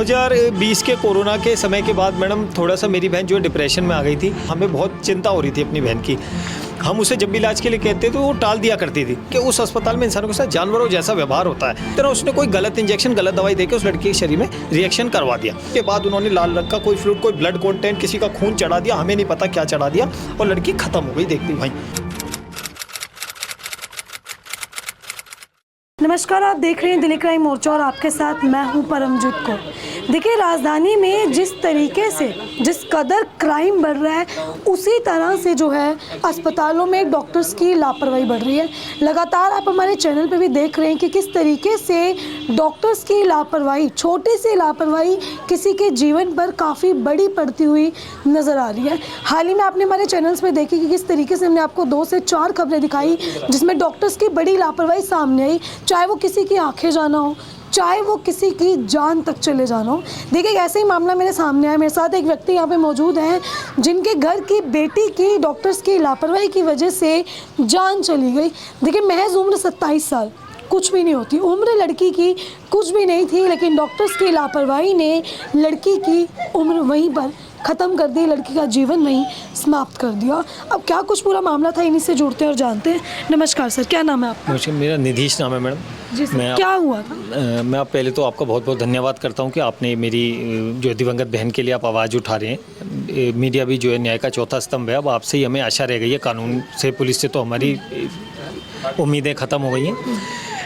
2020 के कोरोना के समय के बाद मैडम थोड़ा सा मेरी बहन जो है डिप्रेशन में आ गई थी। हमें बहुत चिंता हो रही थी अपनी बहन की। हम उसे जब भी इलाज के लिए कहते तो वो टाल दिया करती थी कि उस अस्पताल में इंसानों के साथ जानवरों जैसा व्यवहार होता है। तो उसने कोई गलत इंजेक्शन, गलत दवाई देकर उस लड़की के शरीर में रिएक्शन करवा दिया। उसके बाद उन्होंने लाल रंग का कोई फ्लूइड, कोई ब्लड कंटेंट, किसी का खून चढ़ा दिया, हमें नहीं पता क्या चढ़ा दिया, और लड़की खत्म हो गई देखती भाई। नमस्कार, आप देख रहे हैं दिल्ली क्राइम मोर्चा और आपके साथ मैं हूं परमजीत कौर। देखिए, राजधानी में जिस तरीके से, जिस कदर क्राइम बढ़ रहा है, उसी तरह से जो है अस्पतालों में डॉक्टर्स की लापरवाही बढ़ रही है। लगातार आप हमारे चैनल पे भी देख रहे हैं कि किस तरीके से डॉक्टर्स की लापरवाही, छोटी सी लापरवाही किसी के जीवन पर काफ़ी बड़ी पड़ती हुई नज़र आ रही है। हाल ही में आपने हमारे चैनल्स में देखी कि किस तरीके से हमने आपको 2 से 4 खबरें दिखाई जिसमें डॉक्टर्स की बड़ी लापरवाही सामने आई, चाहे वो किसी की आंखें जाना हो, चाहे वो किसी की जान तक चले जाना हो। देखिए, ऐसे ही मामला मेरे सामने आया। मेरे साथ एक व्यक्ति यहाँ पे मौजूद हैं जिनके घर की बेटी की डॉक्टर्स की लापरवाही की वजह से जान चली गई। देखिए, महज उम्र 27 साल, कुछ भी नहीं होती उम्र लड़की की, कुछ भी नहीं थी, लेकिन डॉक्टर्स की लापरवाही ने लड़की की उम्र वहीं पर ख़त्म कर दी, लड़की का जीवन वहीं समाप्त कर दिया। अब क्या कुछ पूरा मामला था, इन्हीं से जुड़ते हैं और जानते हैं। नमस्कार सर, क्या नाम है आपका? मेरा निधीश नाम है मैडम। जी सर, क्या हुआ था? मैं पहले तो आपका बहुत बहुत धन्यवाद करता हूं कि आपने मेरी जो दिवंगत बहन के लिए आप आवाज़ उठा रहे हैं। मीडिया भी जो है न्याय का चौथा स्तंभ है। अब आपसे ही हमें आशा रह गई है, कानून से, पुलिस से तो हमारी उम्मीदें ख़त्म हो गई हैं।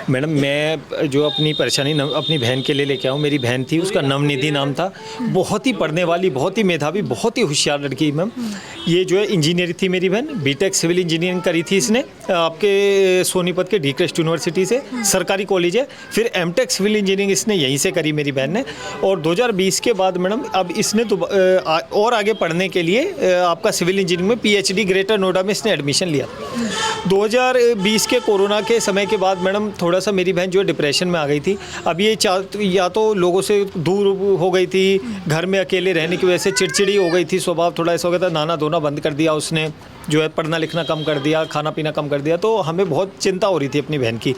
मैडम, मैं जो अपनी परेशानी अपनी बहन के लिए लेके आऊँ, मेरी बहन थी, उसका नवनिधि नाम था। बहुत ही पढ़ने वाली, बहुत ही मेधावी, बहुत ही होशियार लड़की। मैम, ये जो है इंजीनियर थी मेरी बहन। बीटेक सिविल इंजीनियरिंग करी थी इसने आपके सोनीपत के डी-क्रेस्ट यूनिवर्सिटी से, सरकारी कॉलेज है। फिर एमटेक सिविल इंजीनियरिंग इसने यहीं से करी मेरी बहन ने। और 2020 के बाद मैडम अब इसने और आगे पढ़ने के लिए आपका सिविल इंजीनियरिंग में PhD ग्रेटर नोएडा में इसने एडमिशन लिया। 2020 के कोरोना के समय के बाद मैडम थोड़ा सा मेरी बहन जो है डिप्रेशन में आ गई थी। अब ये या तो लोगों से दूर हो गई थी, घर में अकेले रहने की वजह से चिड़चिड़ी हो गई थी, स्वभाव थोड़ा ऐसा हो गया था, नहाना धोना बंद कर दिया उसने, जो है पढ़ना लिखना कम कर दिया, खाना पीना कम कर दिया। तो हमें बहुत चिंता हो रही थी अपनी बहन की।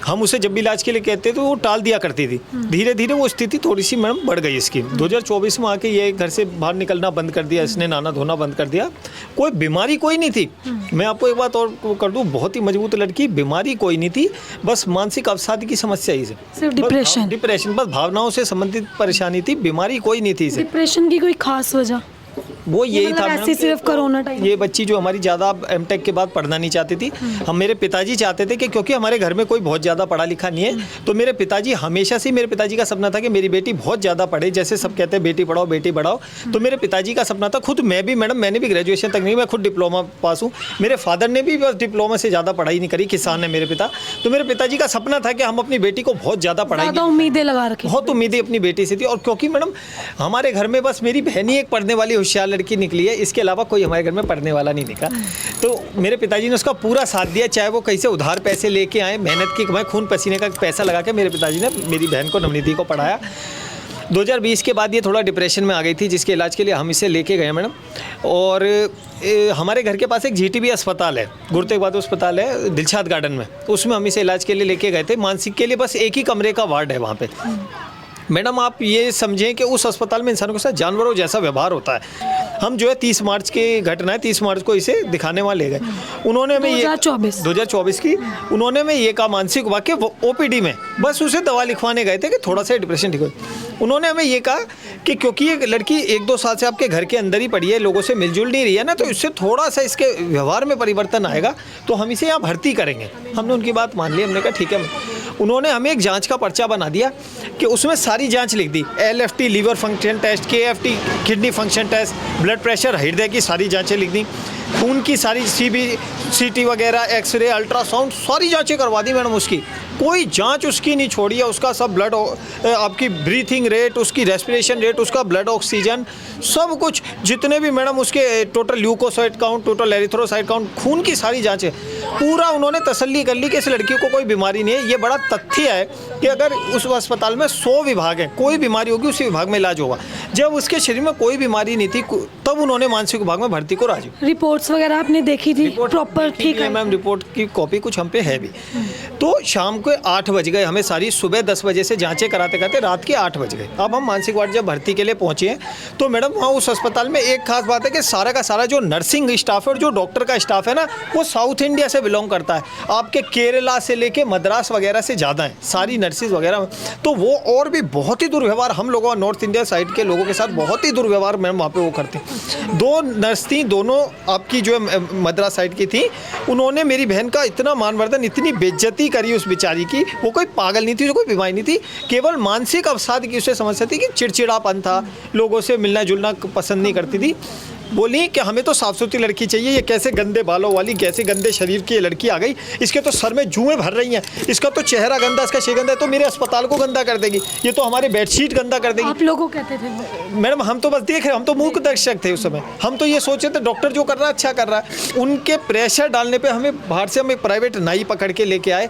हम उसे जब भी इलाज के लिए कहते तो वो टाल दिया करती थी। धीरे धीरे वो स्थिति थोड़ी सी मैडम बढ़ गई इसकी। 2024 में आके ये घर से बाहर निकलना बंद कर दिया इसने, नहाना धोना बंद कर दिया। कोई बीमारी कोई नहीं थी। मैं आपको एक बात और कर दूं, बहुत ही मजबूत लड़की, बीमारी कोई नहीं थी, बस मानसिक अवसाद की समस्या ही सिर्फ डिप्रेशन, बस भावनाओं से संबंधित परेशानी थी, बीमारी कोई नहीं थी। डिप्रेशन की कोई खास वजह वो यही था ऐसी सिर्फ कोरोना टाइम। ये बच्ची जो हमारी ज़्यादा एमटेक के बाद पढ़ना नहीं चाहती थी। हम, मेरे पिताजी चाहते थे कि क्योंकि हमारे घर में कोई बहुत ज़्यादा पढ़ा लिखा नहीं है, तो मेरे पिताजी हमेशा से, मेरे पिताजी का सपना था कि मेरी बेटी बहुत ज़्यादा पढ़े। जैसे सब कहते हैं बेटी पढ़ाओ बेटी बढ़ाओ, तो मेरे पिताजी का सपना था। खुद मैं भी मैडम, मैंने भी ग्रेजुएशन तक नहीं, मैं खुद डिप्लोमा पास हूँ। मेरे फादर ने भी बस डिप्लोमा से ज़्यादा पढ़ाई नहीं करी, किसान है मेरे पिता। तो मेरे पिताजी का सपना था कि हम अपनी बेटी को बहुत ज़्यादा पढ़ाएंगे, उम्मीदें लगा रखी, बहुत उम्मीदें अपनी बेटी से थी। और क्योंकि मैडम हमारे घर में बस मेरी बहन ही एक पढ़ने वाली होशियार लड़की निकली है, इसके अलावा कोई हमारे घर में पढ़ने वाला नहीं दिखा। तो मेरे पिताजी ने उसका पूरा साथ दिया, चाहे वो कैसे उधार पैसे लेके आए, मेहनत की कमाई, खून पसीने का पैसा लगा के मेरे पिताजी ने मेरी बहन को, नवनिधि को पढ़ाया। 2020 के बाद ये थोड़ा डिप्रेशन में आ गई थी, जिसके इलाज के लिए हम इसे लेके गए मैडम। और हमारे घर के पास एक GTB अस्पताल है, गुरु तेग बहादुर अस्पताल है दिलशाद गार्डन में, उसमें हम इसे इलाज के लिए लेके गए थे। मानसिक के लिए बस एक ही कमरे का वार्ड है वहाँ पे। मैडम, आप ये समझें कि उस अस्पताल में इंसानों के साथ जानवरों जैसा व्यवहार होता है। हम जो है 30 मार्च की घटना है, 30 मार्च को इसे दिखाने वहाँ ले गए। उन्होंने हमें 2024 की उन्होंने हमें ये कहा, मानसिक वाक्य OPD में, बस उसे दवा लिखवाने गए थे कि थोड़ा सा डिप्रेशन ठीक हो। उन्होंने हमें ये कहा कि क्योंकि ये लड़की 1-2 साल से आपके घर के अंदर ही पड़ी है, लोगों से मिलजुल नहीं रही है ना, तो इससे थोड़ा सा इसके व्यवहार में परिवर्तन आएगा, तो हम इसे यहाँ भर्ती करेंगे। हमने उनकी बात मान ली, हमने कहा ठीक है। उन्होंने हमें एक जांच का पर्चा बना दिया कि उसमें सारी जांच लिख दी, LFT liver function test, KFT kidney function test, blood pressure, हृदय की सारी जांचें लिख दी, खून की सारी CT वगैरह, एक्सरे, अल्ट्रासाउंड, सारी जांचें करवा दी मैडम। उसकी कोई जांच उसकी नहीं छोड़ी है। उसका सब ब्लड, आपकी ब्रीथिंग रेट, उसकी रेस्पिरेशन रेट, उसका ब्लड ऑक्सीजन, सब कुछ, जितने भी मैडम उसके total leucocyte count, total erythrocyte count, खून की सारी जांचें, पूरा उन्होंने तसल्ली कर ली कि इस लड़की को कोई बीमारी नहीं है। ये बड़ा तथ्य है कि अगर उस अस्पताल में 100 विभाग हैं, कोई बीमारी होगी उसी विभाग में इलाज होगा। जब उसके शरीर में कोई बीमारी नहीं थी, तब उन्होंने मानसिक विभाग में भर्ती को राजी। रिपोर्ट्स वगैरह आपने देखी थी? प्रॉपर ठीक है मैम, रिपोर्ट की कॉपी कुछ हम पे है भी। तो शाम के 8 बज गए, हमें सारी सुबह 10 बजे से जांचें कराते कराते रात के 8 बज गए। अब हम मानसिक वार्ड जब भर्ती के लिए पहुँचे हैं तो मैडम वहाँ उस अस्पताल में एक खास बात है कि सारा का सारा जो नर्सिंग स्टाफ है और जो डॉक्टर का स्टाफ है ना, वो साउथ इंडिया से बिलोंग करता है। आपके केरला से लेके मद्रास वगैरह से ज़्यादा है सारी नर्सिस वगैरह। तो वो और भी बहुत ही दुर्व्यवहार हम लोगों नॉर्थ इंडिया साइड के लोगों के साथ बहुत ही दुर्व्यवहार मैम वहाँ पे वो करते हैं। 2 नर्स थी, दोनों आपकी जो मद्रास साइड की थी, उन्होंने मेरी बहन का इतना मानवर्धन, इतनी बेइज्जती करी उस बेचारी की। वो कोई पागल नहीं थी, जो कोई बीमारी नहीं थी, केवल मानसिक अवसाद की उसे समस्या थी कि चिड़चिड़ापन था, लोगों से मिलना जुलना पसंद नहीं करती थी। बोली कि हमें तो साफ सुथरी लड़की चाहिए, ये कैसे गंदे बालों वाली, कैसे गंदे शरीर की ये लड़की आ गई, इसके तो सर में जुएं भर रही हैं, इसका तो चेहरा गंदा, इसका शे गंदा है, तो मेरे अस्पताल को गंदा कर देगी, ये तो हमारे बेडशीट गंदा कर देगी। आप लोगों को कहते थे वो? मैडम हम तो बस देख रहे, हम तो मूक दर्शक थे उस समय। हम तो ये सोचे थे डॉक्टर जो कर रहा है अच्छा कर रहा है। उनके प्रेशर डालने पे हमें बाहर से हम एक प्राइवेट नाई पकड़ के लेके आए।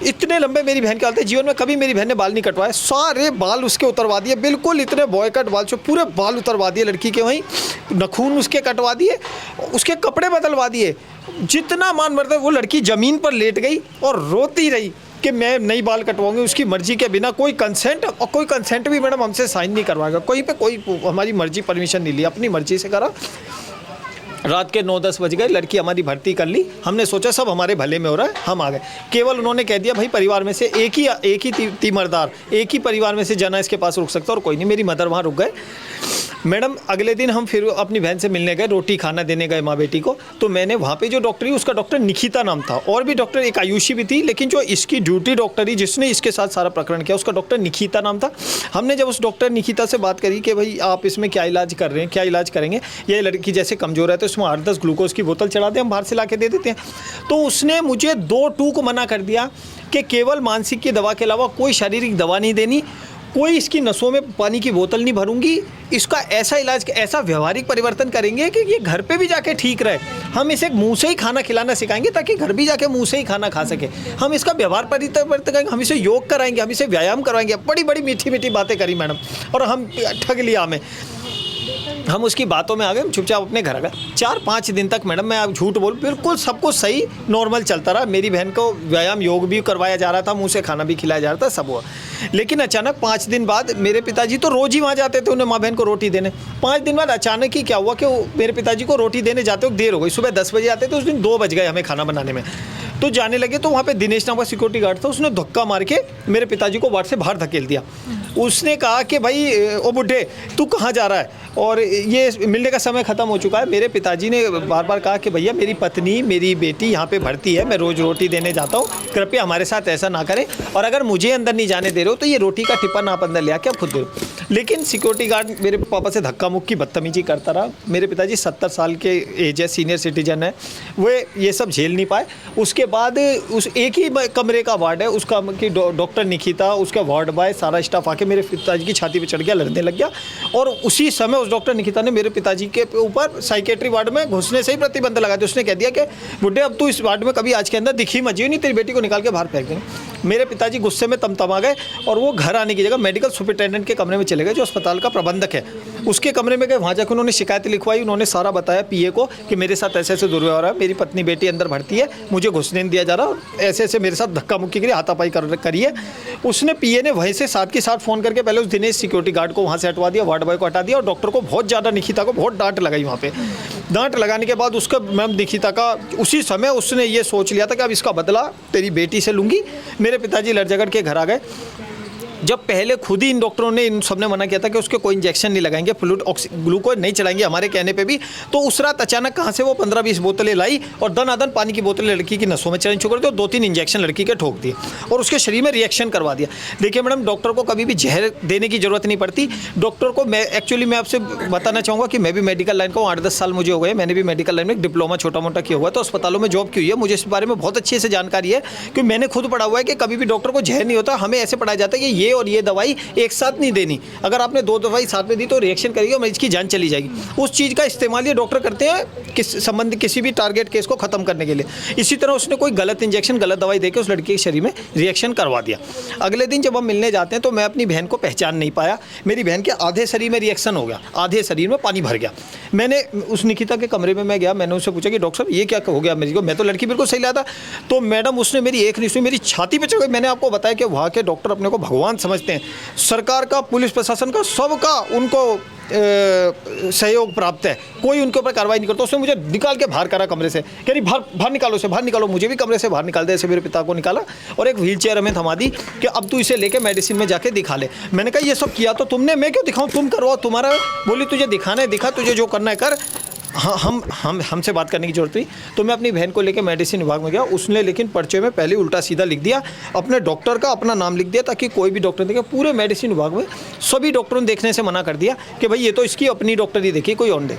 इतने लंबे मेरी बहन के हाल थे, जीवन में कभी मेरी बहन ने बाल नहीं कटवाए, सारे बाल उसके उतरवा दिए, बिल्कुल इतने बॉय कट बाल, जो पूरे बाल उतरवा दिए लड़की के, वहीं नखून उसके कटवा दिए, उसके कपड़े बदलवा दिए। जितना मान मरता वो लड़की ज़मीन पर लेट गई और रोती रही कि मैं नई बाल कटवाऊंगी उसकी मर्जी के बिना, कोई कंसेंट, और कोई कंसेंट भी मैडम हमसे साइन नहीं करवाएगा, कोई पे कोई हमारी मर्जी परमिशन नहीं ली, अपनी मर्जी से करा। रात के 9-10 बज गए, लड़की हमारी भर्ती कर ली। हमने सोचा सब हमारे भले में हो रहा है, हम आ गए। केवल उन्होंने कह दिया भाई परिवार में से एक ही तीमरदार, एक ही परिवार में से जना इसके पास रुक सकता और कोई नहीं। मेरी मदर वहाँ रुक गए। मैडम अगले दिन हम फिर अपनी बहन से मिलने गए, रोटी खाना देने गए माँ बेटी को। तो मैंने वहाँ पे जो डॉक्टर ही, उसका डॉक्टर निकिता नाम था, और भी डॉक्टर एक आयुषी भी थी, लेकिन जो इसकी ड्यूटी डॉक्टर ही जिसने इसके साथ सारा प्रकरण किया, उसका डॉक्टर निकिता नाम था। हमने जब उस डॉक्टर निकिता से बात करी कि भाई आप इसमें क्या इलाज कर रहे हैं, क्या इलाज करेंगे, ये लड़की जैसे कमज़ोर है तो इसमें 8-10 ग्लूकोज की बोतल चढ़ा दें, हम बाहर से ला के दे देते हैं। तो उसने मुझे 2 टूक मना कर दिया कि केवल मानसिक की दवा के अलावा कोई शारीरिक दवा नहीं देनी, कोई इसकी नसों में पानी की बोतल नहीं भरूंगी, इसका ऐसा इलाज, ऐसा व्यवहारिक परिवर्तन करेंगे कि ये घर पे भी जाके ठीक रहे। हम इसे मुंह से ही खाना खिलाना सिखाएंगे ताकि घर भी जाके मुंह से ही खाना खा सके। हम इसका व्यवहार परिवर्तन करेंगे, हम इसे योग कराएंगे, हम इसे व्यायाम करवाएंगे। बड़ी बड़ी मीठी मीठी बातें करी मैडम, और हम ठग लिया हमें। हम उसकी बातों में आ गए, हम चुपचाप अपने घर आ गए। 4-5 दिन तक मैडम मैं अब झूठ बोल, बिल्कुल सब कुछ सही नॉर्मल चलता रहा। मेरी बहन को व्यायाम योग भी करवाया जा रहा था, मुंह से खाना भी खिलाया जा रहा था, सब हुआ। लेकिन अचानक 5 दिन बाद मेरे पिताजी तो रोज़ ही वहाँ जाते थे उन्हें माँ बहन को रोटी देने। 5 दिन बाद अचानक ही क्या हुआ कि मेरे पिताजी को रोटी देने जाते वक्त देर हो गई। सुबह 10 बजे आते थे, उस दिन 2 बज गए हमें खाना बनाने में। तो जाने लगे तो वहाँ पे दिनेश नाम का सिक्योरिटी गार्ड था, उसने धक्का मार के मेरे पिताजी को वार्ड से बाहर धकेल दिया। उसने कहा कि भाई ओ बुड्ढे तू कहाँ जा रहा है, और ये मिलने का समय ख़त्म हो चुका है। मेरे पिताजी ने बार बार कहा कि भैया मेरी पत्नी मेरी बेटी यहाँ पे भर्ती है, मैं रोज़ रोटी देने जाता हूँ, कृपया हमारे साथ ऐसा ना करें, और अगर मुझे अंदर नहीं जाने दे रहे हो तो ये रोटी का टिप्पण आप अंदर ले आके आप खुद दे दो। लेकिन सिक्योरिटी गार्ड मेरे पापा से धक्का मुक्की बदतमीजी करता रहा। मेरे पिताजी 70 साल के एज है, सीनियर सिटीजन है, वे ये सब झेल नहीं पाए। उसके बाद उस एक ही कमरे का वार्ड है उसका कि डॉक्टर निकिता, उसका वार्ड बॉय, सारा स्टाफ आके मेरे पिताजी की छाती पे चढ़ गया, लड़ने लग गया। और उसी समय उस डॉक्टर निकिता ने मेरे पिताजी के ऊपर साइकेट्री वार्ड में घुसने से ही प्रतिबंध लगा दिया। उसने कह दिया कि बुड्ढे अब तू इस वार्ड में कभी आज के अंदर दिखी मत, नहीं तेरी बेटी को निकाल के बाहर फेंक देंगे। मेरे पिताजी गुस्से में तमतमा गए और वो घर आने की जगह मेडिकल सुपरिटेंडेंट के कमरे में चले गए, जो अस्पताल का प्रबंधक है, उसके कमरे में गए। वहाँ जाकर उन्होंने शिकायत लिखवाई, उन्होंने सारा बताया पीए को कि मेरे साथ ऐसे ऐसे दुर्व्यवहार है, मेरी पत्नी बेटी अंदर भर्ती है, मुझे घुसने नहीं दिया जा रहा, ऐसे ऐसे मेरे साथ धक्का मुक्की करी, हाथापाई करिए। उसने पीए ने वहीं से साथ के साथ फ़ोन करके पहले उस दिनेश सिक्योरिटी गार्ड को वहाँ से हटवा दिया, वार्ड बॉय को हटा दिया, और डॉक्टर को बहुत ज़्यादा, निकिता को बहुत डांट लगाई वहाँ पे। डांट लगाने के बाद उसका मैम निकिता का उसी समय उसने ये सोच लिया था कि अब इसका बदला तेरी बेटी से लूँगी। मेरे पिताजी लड़ झगड़ के घर आ गए। जब पहले खुद ही इन डॉक्टरों ने, इन सब ने मना किया था कि उसके कोई इंजेक्शन नहीं लगाएंगे, फ्लूइड ग्लूकोज नहीं चलाएंगे हमारे कहने पे भी, तो उस रात अचानक कहाँ से वो 15-20 बोतलें लाई और दनादन पानी की बोतलें लड़की की नसों में चलनी शुरू कर दी और 2-3 इंजेक्शन लड़की के ठोक दिए और उसके शरीर में रिएक्शन करवा दिया। देखिए मैडम, डॉक्टर को कभी भी जहर देने की ज़रूरत नहीं पड़ती। डॉक्टर को मैं आपसे बताना चाहूँगा कि मैं भी मेडिकल लाइन का हूँ, 8-10 साल मुझे हो गए। मैंने भी मेडिकल लाइन में डिप्लोमा छोटा मोटा किया हुआ है, तो अस्पतालों में जॉब की हुई है, मुझे इस बारे में बहुत अच्छे से जानकारी है कि मैंने खुद पढ़ा हुआ है कि कभी भी डॉक्टर को जहर नहीं होता। हमें ऐसे पढ़ाया जाता है कि ये और ये दवाई एक साथ नहीं देनी। अगर आपने 2 दवाई साथ में दी तो रिएक्शन करेगी और मरीज की जान चली जाएगी। उस चीज़ का इस्तेमाल ये डॉक्टर करते हैं किसी भी टारगेट केस को ख़त्म करने के लिए। इसी तरह उसने कोई गलत इंजेक्शन, गलत दवाई देकर उस लड़की के शरीर में रिएक्शन करवा दिया। अगले दिन जब हम मिलने जाते हैं तो मैं अपनी बहन को पहचान नहीं पाया। मेरी बहन के आधे शरीर में रिएक्शन हो गया, आधे शरीर में पानी भर गया। मैंने उस निकिता के कमरे में मैं गया, मैंने उससे पूछा कि डॉक्टर साहब ये क्या हो गया मेरी को, मैं तो लड़की बिल्कुल सही लाया था। तो मैडम उसने मेरी एक नहीं सुनी, मेरी छाती पे चढ़ गई। मैंने आपको बताया कि वहाँ के डॉक्टर अपने को भगवान समझते हैं। सरकार का, पुलिस प्रशासन का, सबका उनको सहयोग प्राप्त है, कोई उनके ऊपर कार्रवाई नहीं करता। उसने मुझे निकाल के बाहर करा कमरे से, कह रही बाहर निकालो उसे, बाहर निकालो। मुझे भी कमरे से बाहर निकाल दे, ऐसे मेरे पिता को निकाला और एक व्हील चेयर हमें थमा दी कि अब तू इसे लेके मेडिसिन में जाके दिखा ले। मैंने कहा ये सब किया तो तुमने, मैं क्यों दिखाऊं, तुम करो, तुम्हारा। बोली तुझे दिखाना है दिखा, तुझे जो करना है कर। हाँ, हमसे बात करने की जरूरत नहीं। तो मैं अपनी बहन को लेकर मेडिसिन विभाग में गया। उसने लेकिन पर्चे में पहले उल्टा सीधा लिख दिया, अपने डॉक्टर का अपना नाम लिख दिया ताकि कोई भी डॉक्टर देखे। पूरे मेडिसिन विभाग में सभी डॉक्टरों ने देखने से मना कर दिया कि भाई ये तो इसकी अपनी डॉक्टर ही देखिए, कोई और दे।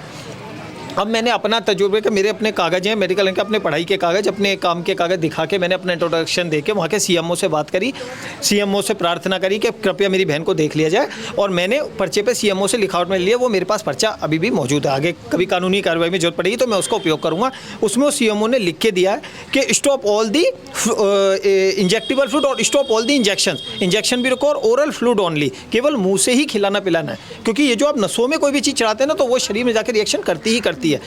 अब मैंने अपना तजुर्बे के, मेरे अपने कागज़ हैं मेडिकल के, अपने पढ़ाई के कागज़, अपने काम के कागज़ दिखा के मैंने अपना इंट्रोडक्शन दे के वहाँ के सीएमओ से बात करी। सीएमओ से प्रार्थना करी कि कृपया मेरी बहन को देख लिया जाए और मैंने पर्चे पे सीएमओ से लिखावट में लिया। वो मेरे पास पर्चा अभी भी मौजूद है, आगे कभी कानूनी कार्रवाई में जरूरत पड़ेगी तो मैं उसका उपयोग करूँगा। उसमें वो सीएमओ ने लिख के दिया है कि stop all the injectable fluid और स्टॉप ऑल दी इंजेक्शन भी रुको और ओरल फ्लूइड ओनली, केवल मुँह से ही खिलाना पिलाना है। क्योंकि ये जो आप नसों में कोई भी चीज़ चढ़ाते हैं ना तो वो शरीर में जाकर रिएक्शन करती ही करती है।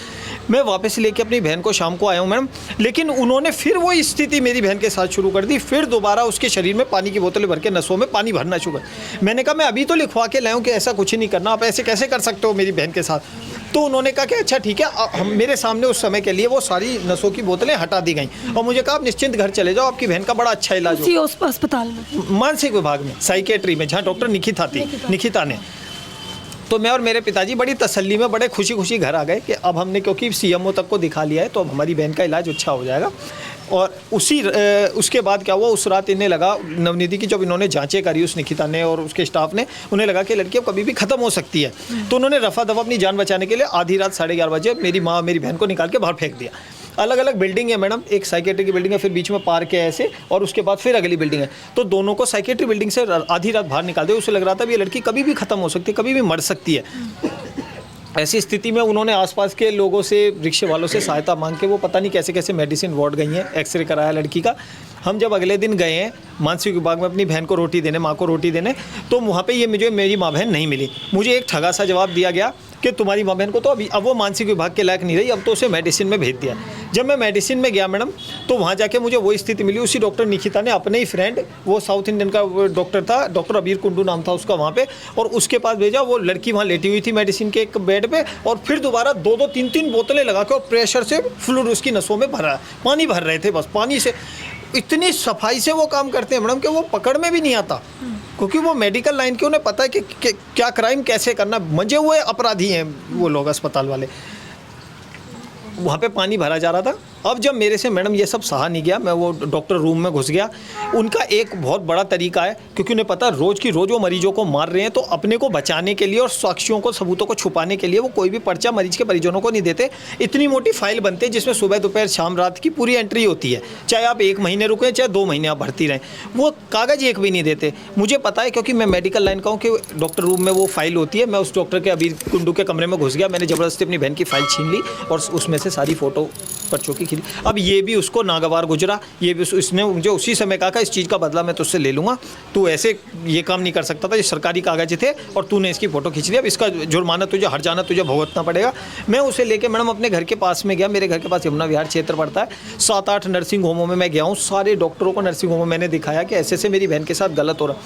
मैं वापस लेके अपनी बहन को शाम को आया हूँ मैडम, लेकिन उन्होंने फिर वो स्थिति मेरी बहन के साथ शुरू कर दी। फिर दोबारा उसके शरीर में पानी की बोतलें भर के नसों में पानी भरना शुरू कर। मैंने कहा मैं अभी तो लिखवा के लाया हूँ कि ऐसा कुछ नहीं करना, आप ऐसे कैसे कर सकते हो मेरी बहन के साथ। तो उन्होंने कहा कि अच्छा ठीक है, हम मेरे सामने उस समय के लिए वो सारी नसों की बोतलें हटा दी गई और मुझे कहा आप निश्चिंत घर चले जाओ, आपकी बहन का बड़ा अच्छा इलाज हो। अस्पताल में, मानसिक विभाग में, साइकेट्री में, जहाँ डॉक्टर निकिता ने। तो मैं और मेरे पिताजी बड़ी तसल्ली में बड़े खुशी खुशी घर आ गए कि अब हमने, क्योंकि सीएमओ तक को दिखा लिया है तो अब हमारी बहन का इलाज अच्छा हो जाएगा। और उसके बाद क्या हुआ, उस रात इन्हें लगा, नवनिधि की जब इन्होंने जांचें करी उस निकिता ने और उसके स्टाफ ने, उन्हें लगा कि लड़की अब कभी भी ख़त्म हो सकती है। तो उन्होंने रफा दफा अपनी जान बचाने के लिए आधी रात 11:30 बजे मेरी माँ मेरी बहन को निकाल के बाहर फेंक दिया। अलग अलग बिल्डिंग है मैडम, एक साइकेट्री की बिल्डिंग है, फिर बीच में पार्क है ऐसे, और उसके बाद फिर अगली बिल्डिंग है। तो दोनों को साइकेट्री बिल्डिंग से आधी रात बाहर निकाल दिया। उसे लग रहा था ये लड़की कभी भी ख़त्म हो सकती है, कभी भी मर सकती है। ऐसी स्थिति में उन्होंने आसपास के लोगों से, रिक्शे वालों से सहायता मांग के वो पता नहीं कैसे कैसे मेडिसिन वार्ड गई हैं, एक्सरे कराया लड़की का। हम जब अगले दिन गए हैं मानसिक विभाग में अपनी बहन को रोटी देने, माँ को रोटी देने, तो वहाँ पे ये मुझे मेरी माँ बहन नहीं मिली। मुझे एक ठगा सा जवाब दिया गया कि तुम्हारी माँ बहन को तो अब वो मानसिक विभाग के लायक नहीं रही, अब तो उसे मेडिसिन में भेज दिया। जब मैं मेडिसिन में गया मैडम, तो वहाँ जाके मुझे वो स्थिति मिली। उसी डॉक्टर निकिता ने अपने ही फ्रेंड, वो साउथ इंडियन का डॉक्टर था, डॉक्टर अबीर कुंडू नाम था उसका, वहाँ पे, और उसके पास भेजा। वो लड़की वहाँ लेटी हुई थी मेडिसिन के एक बेड पे, और फिर दोबारा 2-2, 3-3 बोतलें लगा के और प्रेशर से फ्लूइड उसकी नसों में भरा, पानी भर रहे थे। बस पानी से इतनी सफाई से वो काम करते हैं मैडम कि वो पकड़ में भी नहीं आता, क्योंकि वो मेडिकल लाइन के, उन्हें पता है कि क्या क्राइम कैसे करना। मंजे हुए अपराधी हैं वो लोग अस्पताल वाले। वहाँ पे पानी भरा जा रहा था। अब जब मेरे से मैडम ये सब सहा नहीं गया, मैं वो डॉक्टर रूम में घुस गया। उनका एक बहुत बड़ा तरीका है, क्योंकि उन्हें पता रोज़ की रोज़ वो मरीजों को मार रहे हैं, तो अपने को बचाने के लिए और साक्ष्यों को, सबूतों को छुपाने के लिए वो कोई भी पर्चा मरीज के परिजनों को नहीं देते। इतनी मोटी फाइल बनती है जिसमें सुबह दोपहर शाम रात की पूरी एंट्री होती है, चाहे आप 1 महीने रुकें चाहे 2 महीने आप भर्ती रहें, वो कागज़ एक भी नहीं देते। मुझे पता है, क्योंकि मैं मेडिकल लाइन का हूँ, कि डॉक्टर रूम में वो फाइल होती है। मैं उस डॉक्टर के अबीर कुंडू के कमरे में घुस गया, मैंने ज़बरदस्ती अपनी बहन की फाइल छीन ली और उसमें से सारी फ़ोटो पर्चों की खींची। अब ये भी उसको नागवार गुजरा, ये भी इसने मुझे उसी समय कहा कि इस चीज़ का बदला मैं तुझसे ले लूँगा, तू ऐसे ये काम नहीं कर सकता था, ये सरकारी कागज थे और तूने इसकी फ़ोटो खींच ली, अब इसका जुर्माना तुझे, हर जाना तुझे भुगतना पड़ेगा। मैं उसे लेके मैडम अपने घर के पास में गया। मेरे घर के पास यमुना विहार क्षेत्र पड़ता है। 7-8 नर्सिंग होमों में मैं गया हूँ, सारे डॉक्टरों को नर्सिंग होमों में मैंने दिखाया कि ऐसे ऐसे मेरी बहन के साथ गलत हो रहा।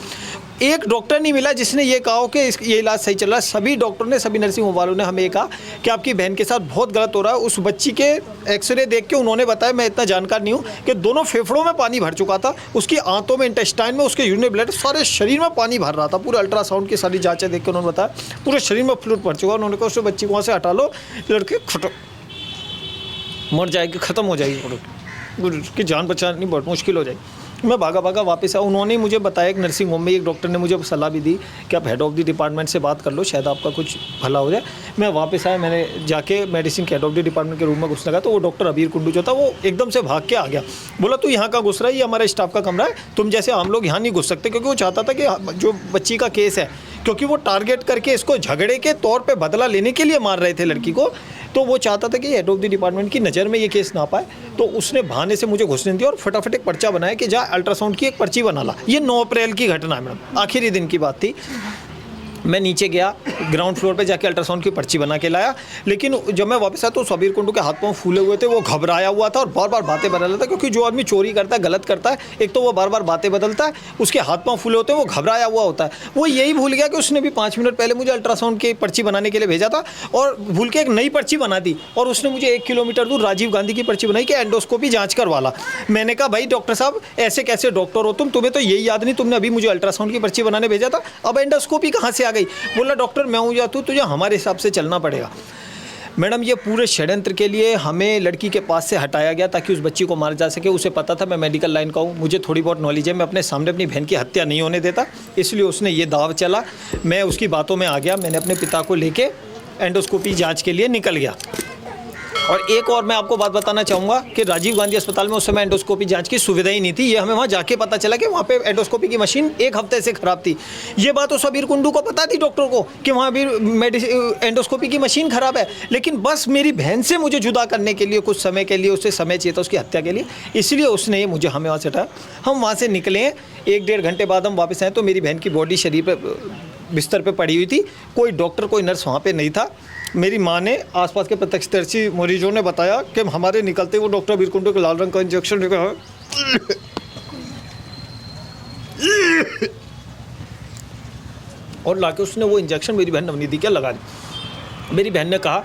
एक डॉक्टर नहीं मिला जिसने ये कहा हो कि ये इलाज सही चल रहा है। सभी डॉक्टरों ने, सभी नर्सिंग होम वालों ने हमें ये कहा कि आपकी बहन के साथ बहुत गलत हो रहा है। उस बच्ची के एक्सरे देख के उन्होंने बताया, मैं इतना जानकार नहीं हूँ, कि दोनों फेफड़ों में पानी भर चुका था, उसकी आंतों में, इंटेस्टाइन में, उसके यूरिनरी ब्लैडर, सारे शरीर में पानी भर रहा था। पूरे अल्ट्रासाउंड की सारी जांचें देख के उन्होंने बताया पूरे शरीर में फ्लूइड भर चुका। उन्होंने कहा उस बच्ची को वहाँ से हटा लो, लड़के मर जाएगी, ख़त्म हो जाएगी, उसकी जान बचानी बहुत मुश्किल हो जाएगी। मैं भागा भागा वापस आया। उन्होंने मुझे बताया एक नर्सिंग होम में एक डॉक्टर ने मुझे सलाह भी दी कि आप हेड ऑफ़ द डिपार्टमेंट से बात कर लो, शायद आपका कुछ भला हो जाए। मैं वापस आया, मैंने जाके मेडिसिन के हेड ऑफ़ द डिपार्टमेंट के रूम में घुसने लगा तो वो डॉक्टर अबीर कुंडू जो था वो एकदम से भाग के आ गया। बोला तू यहाँ का घुस रहा है, ये हमारे स्टाफ का कमरा है, तुम जैसे हम लोग यहाँ नहीं घुस सकते। क्योंकि वो चाहता था कि जो बच्ची का केस है, क्योंकि वो टारगेट करके इसको झगड़े के तौर पे बदला लेने के लिए मार रहे थे लड़की को, तो वो चाहता था कि हेड ऑफ़ द डिपार्टमेंट की नज़र में ये केस ना पाए। तो उसने बहाने से मुझे घुसने दिया और फटाफट एक पर्चा बनाया कि जा अल्ट्रासाउंड की एक पर्ची बना ला। ये 9 अप्रैल की घटना है मैडम, आखिरी दिन की बात थी। मैं नीचे गया, ग्राउंड फ्लोर पे जाके अल्ट्रासाउंड की पर्ची बना के लाया। लेकिन जब मैं वापस आया तो सबीर कुंडू के हाथ पांव फूले हुए थे, वो घबराया हुआ था और बार बार बातें बदल रहा था। क्योंकि जो आदमी चोरी करता है, गलत करता है, एक तो वो बार बार बातें बदलता है, उसके हाथ पांव फूले होते हैं, वो घबराया हुआ होता है। वो यही भूल गया कि उसने भी 5 मिनट पहले मुझे अल्ट्रासाउंड की पर्ची बनाने के लिए भेजा था और भूल के एक नई पर्ची बना दी। और उसने मुझे 1 किलोमीटर दूर राजीव गांधी की पर्ची बनाई कि एंडोस्कोपी जाँच करवा ला। मैंने कहा भाई डॉक्टर साहब ऐसे कैसे डॉक्टर हो तुम, तुम्हें तो यही याद नहीं, तुमने अभी मुझे अल्ट्रासाउंड की पर्ची बनाने भेजा था, अब एंडोस्कोपी कहाँ से आ गई। बोला डॉक्टर मैं हूँ या तू, तुझे हमारे हिसाब से चलना पड़ेगा। मैडम ये पूरे षड्यंत्र के लिए हमें लड़की के पास से हटाया गया ताकि उस बच्ची को मारा जा सके। उसे पता था मैं मेडिकल लाइन का हूँ, मुझे थोड़ी बहुत नॉलेज है, मैं अपने सामने अपनी बहन की हत्या नहीं होने देता, इसलिए उसने ये दाव चला। मैं उसकी बातों में आ गया, मैंने अपने पिता को लेके एंडोस्कोपी जाँच के लिए निकल गया। और एक और मैं आपको बात बताना चाहूँगा कि राजीव गांधी अस्पताल में उस समय एंडोस्कोपी जांच की सुविधा ही नहीं थी। ये हमें वहाँ जाके पता चला कि वहाँ पे एंडोस्कोपी की मशीन 1 हफ्ते से ख़राब थी। ये बात तो सबीर कुंडू को पता थी डॉक्टर को कि वहाँ भी एंडोस्कोपी की मशीन ख़राब है, लेकिन बस मेरी बहन से मुझे जुदा करने के लिए कुछ समय के लिए उसे समय चाहिए था उसकी हत्या के लिए, इसलिए उसने मुझे हमें वहाँ से हटाया। हम वहाँ से निकले, 1-1.5 घंटे बाद हम वापस आए तो मेरी बहन की बॉडी शरीर पर बिस्तर पे पड़ी हुई थी, कोई डॉक्टर कोई नर्स वहाँ पे नहीं था। मेरी माँ ने आसपास के प्रत्यक्षदर्शी मरीजों ने बताया कि हमारे निकलते वो डॉक्टर अबीर कुंडू के लाल रंग का इंजेक्शन लेकर और लाके उसने वो इंजेक्शन मेरी बहन नवनीति के लगा दी। मेरी बहन ने कहा,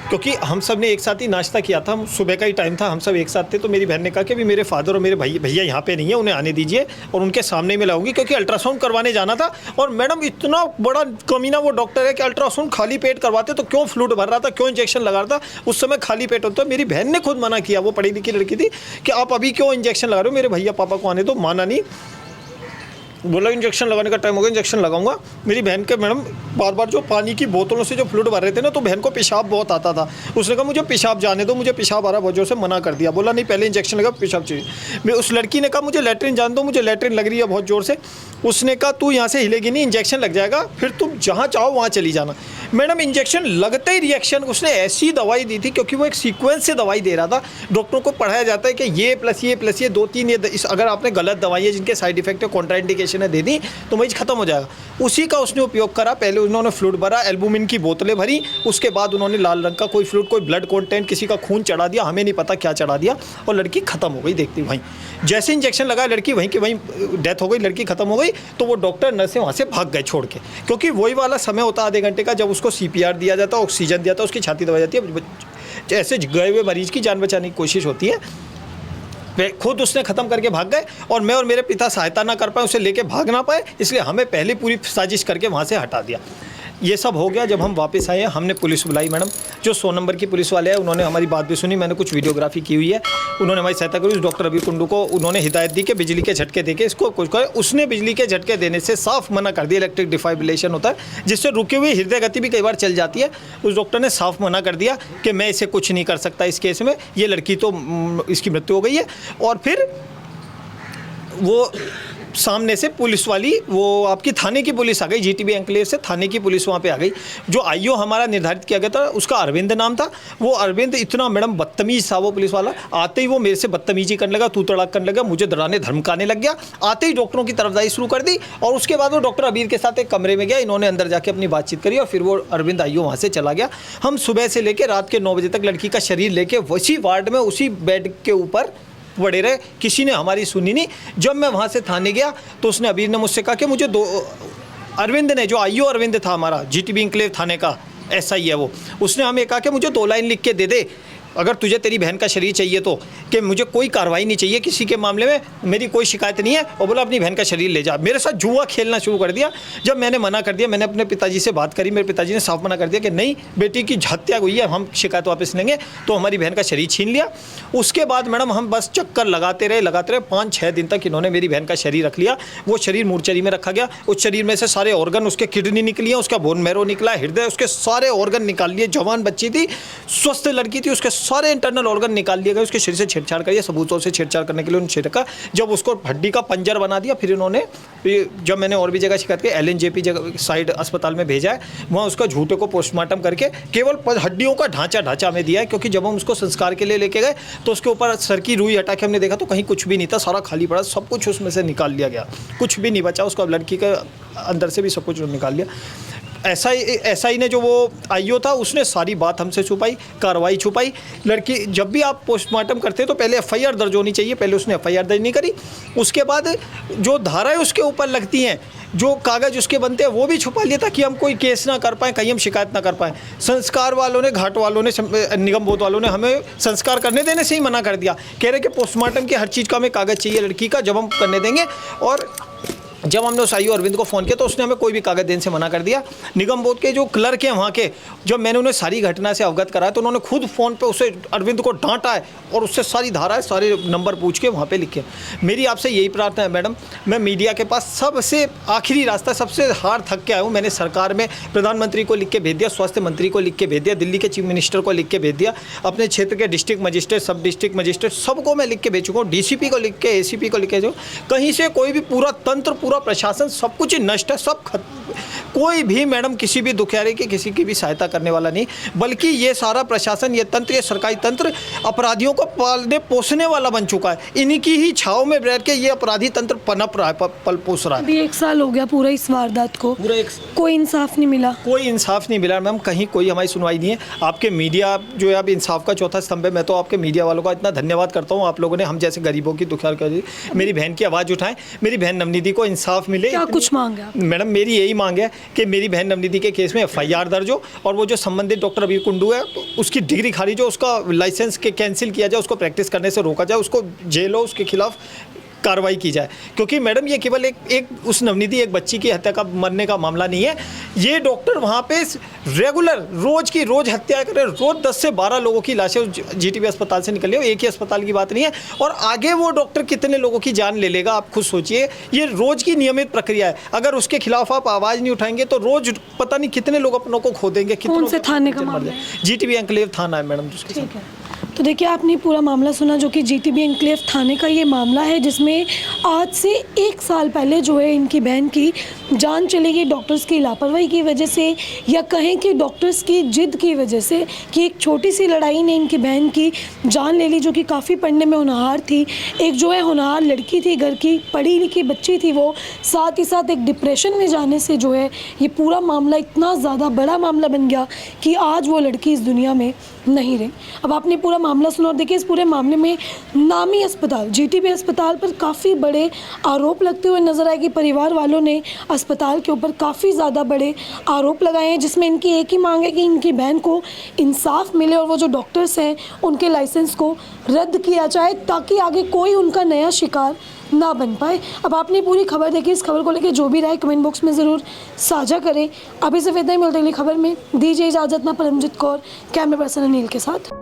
क्योंकि हम सब ने एक साथ ही नाश्ता किया था, सुबह का ही टाइम था, हम सब एक साथ थे, तो मेरी बहन ने कहा कि अभी मेरे फादर और मेरे भैया यहाँ पे नहीं है, उन्हें आने दीजिए और उनके सामने में लाऊंगी, क्योंकि अल्ट्रासाउंड करवाने जाना था। और मैडम इतना बड़ा कमीना वो डॉक्टर है कि अल्ट्रासाउंड खाली पेट करवाते तो क्यों फ्लूइड भर रहा था, क्यों इंजेक्शन लगा रहा था, उस समय खाली पेट होता। मेरी बहन ने खुद मना किया, वो पढ़ी लिखी लड़की थी, कि आप अभी क्यों इंजेक्शन लगा रहे हो, मेरे भैया पापा को आने दो। माना नहीं, बोला इंजेक्शन लगाने का टाइम हो गया, इंजेक्शन लगाऊंगा। मेरी बहन के मैडम बार बार जो पानी की बोतलों से जो फ्लूइड भर रहे थे ना, तो बहन को पेशाब बहुत आता था। उसने कहा मुझे पेशाब जाने दो, मुझे पेशाब आ रहा है, बहुत जोर से मना कर दिया। बोला नहीं पहले इंजेक्शन लगा, पेशाब चाहिए। मैं उस लड़की ने कहा मुझे लैट्रिन जान दो, मुझे लैट्रिन लग रही है बहुत ज़ोर से। उसने कहा तू यहाँ से हिलेगी नहीं, इंजेक्शन लग जाएगा, फिर तुम जहाँ चाहो वहाँ चली जाना। मैडम इंजेक्शन लगते ही रिएक्शन, उसने ऐसी दवाई दी थी, क्योंकि वो एक सीक्वेंस से दवाई दे रहा था। डॉक्टरों को पढ़ाया जाता है कि ये प्लस ये 2-3 अगर आपने गलत दवाई है जिनके साइड इफेक्ट है, कॉन्ट्राइंडिकेशन है, दे दी तो मरीज खत्म हो जाएगा। उसी का उसने उपयोग करा। पहले उन्होंने फ्लूइड भरा, एल्बुमिन की बोतलें भरी, उसके बाद उन्होंने लाल रंग का कोई फ्लूइड, कोई ब्लड कॉन्टेंट, किसी का खून चढ़ा दिया, हमें नहीं पता क्या चढ़ा दिया, और लड़की खत्म हो गई। देखती वहीं जैसे इंजेक्शन लगा लड़की वहीं की वहीं डेथ हो गई, लड़की खत्म हो गई। तो वो डॉक्टर नर्सें वहाँ से भाग गए छोड़ के, क्योंकि वही वाला समय होता आधे घंटे का जब उसको CPR दिया जाता है, ऑक्सीजन दिया जाता है, उसकी छाती दबाई जाती है, ऐसे गए हुए मरीज की जान बचाने की कोशिश होती है। खुद उसने ख़त्म करके भाग गए और मैं और मेरे पिता सहायता ना कर पाए, उसे लेके भाग ना पाए, इसलिए हमें पहले पूरी साजिश करके वहाँ से हटा दिया। ये सब हो गया। जब हम वापस आए हमने पुलिस बुलाई मैडम, जो 100 नंबर की पुलिस वाले हैं, उन्होंने हमारी बात भी सुनी, मैंने कुछ वीडियोग्राफी की हुई है, उन्होंने हमारी सहायता करी। उस डॉक्टर अबीर कुंडू को उन्होंने हिदायत दी कि बिजली के झटके देके इसको कुछ करे। उसने बिजली के झटके देने से साफ मना कर दिया। इलेक्ट्रिक डिफाइब्रिलेशन होता है जिससे रुकी हुई हृदय गति भी कई बार चल जाती है। उस डॉक्टर ने साफ मना कर दिया कि मैं इसे कुछ नहीं कर सकता इस केस में, ये लड़की तो इसकी मृत्यु हो गई है। और फिर वो सामने से पुलिस वाली, वो आपकी थाने की पुलिस आ गई, GTB एन्क्लेव से थाने की पुलिस वहाँ पे आ गई। जो IO हमारा निर्धारित किया गया था उसका अरविंद नाम था। वो अरविंद इतना मैडम बदतमीज़ था वो पुलिस वाला। आते ही वो मेरे से बदतमीजी करने लगा, तू तड़ाक करने लगा, मुझे डराने धमकाने लग गया। आते ही डॉक्टरों की तरफदारी शुरू कर दी और उसके बाद वो डॉक्टर अबीर के साथ एक कमरे में गया। इन्होंने अंदर जाके अपनी बातचीत करी और फिर वो अरविंद IO वहाँ से चला गया। हम सुबह से लेकर रात के 9 बजे तक लड़की का शरीर लेके उसी वार्ड में उसी बेड के ऊपर पड़े रहे, किसी ने हमारी सुनी नहीं। जब मैं वहाँ से थाने गया तो उसने अबीर ने मुझसे कहा कि मुझे अरविंद ने, जो IO अरविंद था हमारा, GTB एन्क्लेव थाने का SI है वो, उसने हमें कहा कि मुझे 2 लाइन लिख के दे दे अगर तुझे तेरी बहन का शरीर चाहिए तो, कि मुझे कोई कार्रवाई नहीं चाहिए किसी के मामले में, मेरी कोई शिकायत नहीं है, और बोला अपनी बहन का शरीर ले जा। मेरे साथ जुआ खेलना शुरू कर दिया। जब मैंने मना कर दिया, मैंने अपने पिताजी से बात करी, मेरे पिताजी ने साफ मना कर दिया कि नहीं बेटी की हत्या हुई है, हम शिकायत वापस लेंगे। तो हमारी बहन का शरीर छीन लिया। उसके बाद मैडम हम बस चक्कर लगाते रहे 5-6 दिन तक इन्होंने मेरी बहन का शरीर रख लिया। वो शरीर मोर्चरी में रखा गया। उस शरीर में से सारे ऑर्गन, उसके किडनी निकली है, उसका बोन मैरो निकला, हृदय, उसके सारे ऑर्गन निकाल लिए। जवान बच्ची थी, स्वस्थ लड़की थी, उसके सारे इंटरनल ऑर्गन निकाल लिए गए। उसके शरीर से छेड़छाड़ करिए, सबूतों से छेड़छाड़ करने के लिए उन्होंने छिड़का। जब उसको हड्डी का पंजर बना दिया, फिर इन्होंने, जब मैंने और भी जगह शिकायत की, LNJP जगह साइड अस्पताल में भेजा है, वहाँ उसका झूठे को पोस्टमार्टम करके केवल हड्डियों का ढांचा हमें दिया है। क्योंकि जब हम उसको संस्कार के लिए लेके गए तो उसके ऊपर सर की रुई हटा के हमने देखा तो कहीं कुछ भी नहीं था, सारा खाली पड़ा, सब कुछ उसमें से निकाल लिया गया, कुछ भी नहीं बचा। उसको लड़की के अंदर से भी सब कुछ निकाल लिया। SI ने, जो वो IO था, उसने सारी बात हमसे छुपाई, कार्रवाई छुपाई। लड़की, जब भी आप पोस्टमार्टम करते हैं तो पहले FIR दर्ज होनी चाहिए, पहले उसने FIR दर्ज नहीं करी। उसके बाद जो धाराएं उसके ऊपर लगती हैं, जो कागज़ उसके बनते हैं, वो भी छुपा लिया ताकि हम कोई केस ना कर पाएँ, कहीं हम शिकायत ना कर पाएँ। संस्कार वालों ने, घाट वालों ने, निगम बोर्ड वालों ने हमें संस्कार करने देने से ही मना कर दिया। कह रहे कि पोस्टमार्टम की हर चीज़ का हमें कागज़ चाहिए लड़की का, जब हम करने देंगे। और जब हमने उस IO अरविंद को फ़ोन किया तो उसने हमें कोई भी कागज़ देने से मना कर दिया। निगम बोर्ड के जो क्लर्क हैं वहाँ के, जब मैंने उन्हें सारी घटना से अवगत कराया तो उन्होंने खुद फ़ोन पे उसे अरविंद को डांटा है और उससे सारी धाराएं, सारे नंबर पूछ के वहाँ पे लिखे। मेरी आपसे यही प्रार्थना है मैडम, मैं मीडिया के पास सबसे आखिरी रास्ता, सबसे हार थक के आया हूँ। मैंने सरकार में प्रधानमंत्री को लिख के भेज दिया, स्वास्थ्य मंत्री को लिख के भेज दिया, दिल्ली के चीफ मिनिस्टर को लिख के भेज दिया, अपने क्षेत्र के डिस्ट्रिक्ट मजिस्ट्रेट, सब डिस्ट्रिक्ट मजिस्ट्रेट, सबको मैं लिख के भेज चुका हूँ, DCP को लिख के, ACP को लिख के। जो कहीं से कोई भी, पूरा तंत्र, पूरा प्रशासन, सब कुछ ही नष्ट है, सब कोई भी मैडम किसी भी दुखियारे की, किसी की भी सहायता करने वाला नहीं, बल्कि ये सारा प्रशासन, ये तंत्र, ये सरकारी तंत्र अपराधियों को पालने पोसने वाला बन चुका है। इन्हीं की ही छाव में बैठ के ये अपराधी तंत्र पनप रहा है, पल पोस रहा है। अभी 1 साल हो गया पूरा इस वारदात को, कोई इंसाफ नहीं मिला, कोई इंसाफ नहीं मिला मैम, कहीं कोई हमारी सुनवाई नहीं है। आपके मीडिया जो है अब इंसाफ का चौथा स्तंभ है। मैं तो आपके मीडिया वालों का इतना धन्यवाद करता हूँ, आप लोगों ने हम जैसे गरीबों की, दुखियार, मेरी बहन की आवाज़ उठाएं, मेरी बहन नवनिधि को इंसाफ मिले। क्या कुछ मांग है मैडम? मेरी यही मांग है कि मेरी बहन नवनिधि के केस में FIR दर्ज हो और वो जो संबंधित डॉक्टर अबीर कुंडू है उसकी डिग्री खारिज हो, उसका लाइसेंस के कैंसिल किया जाए, उसको प्रैक्टिस करने से रोका जाए, उसको जेल हो, उसके खिलाफ कार्रवाई की जाए। क्योंकि मैडम ये केवल एक उस नवनिधि, एक बच्ची की हत्या का, मरने का मामला नहीं है। ये डॉक्टर वहाँ पे रेगुलर रोज़ की रोज़ हत्या कर रहे, रोज़ 10 से 12 लोगों की लाशें GTB अस्पताल से निकल रही है। एक ही अस्पताल की बात नहीं है, और आगे वो डॉक्टर कितने लोगों की जान ले लेगा, आप खुद सोचिए। ये रोज़ की नियमित प्रक्रिया है। अगर उसके खिलाफ आप आवाज़ नहीं उठाएंगे तो रोज़ पता नहीं कितने लोग अपनों को खो देंगे। कौन से थाने का मामला है? GTB एन्क्लेव थाना है मैडम। ठीक है, तो देखिए आपने पूरा मामला सुना, जो कि GTB एन्क्लेव थाने का ये मामला है, जिसमें आज से 1 साल पहले जो है इनकी बहन की जान चली गई डॉक्टर्स की लापरवाही की वजह से, या कहें कि डॉक्टर्स की जिद की वजह से, कि एक छोटी सी लड़ाई ने इनकी बहन की जान ले ली, जो कि काफ़ी पढ़ने में होनहार थी। एक जो है होनहार लड़की थी, घर की पढ़ी लिखी बच्ची थी वो, साथ ही साथ एक डिप्रेशन में जाने से जो है ये पूरा मामला इतना ज़्यादा बड़ा मामला बन गया कि आज वो लड़की इस दुनिया में नहीं रही। अब आपने पूरा मामला सुना और देखिए इस पूरे मामले में नामी अस्पताल GTB अस्पताल पर काफ़ी बड़े आरोप लगते हुए नजर आए कि परिवार वालों ने अस्पताल के ऊपर काफ़ी ज़्यादा बड़े आरोप लगाए हैं, जिसमें इनकी एक ही मांग है कि इनकी बहन को इंसाफ मिले और वो जो डॉक्टर्स हैं उनके लाइसेंस को रद्द किया जाए, ताकि आगे कोई उनका नया शिकार ना बन पाए। अब आपने पूरी खबर देखी, इस खबर को लेकर जो भी राय कमेंट बॉक्स में ज़रूर साझा करें। अभी सिर्फ इतना ही, मिलते अगली खबर में। दीजिए इजाज़त, मैं परमजीत कौर, कैमरा पर्सन अनिल के साथ।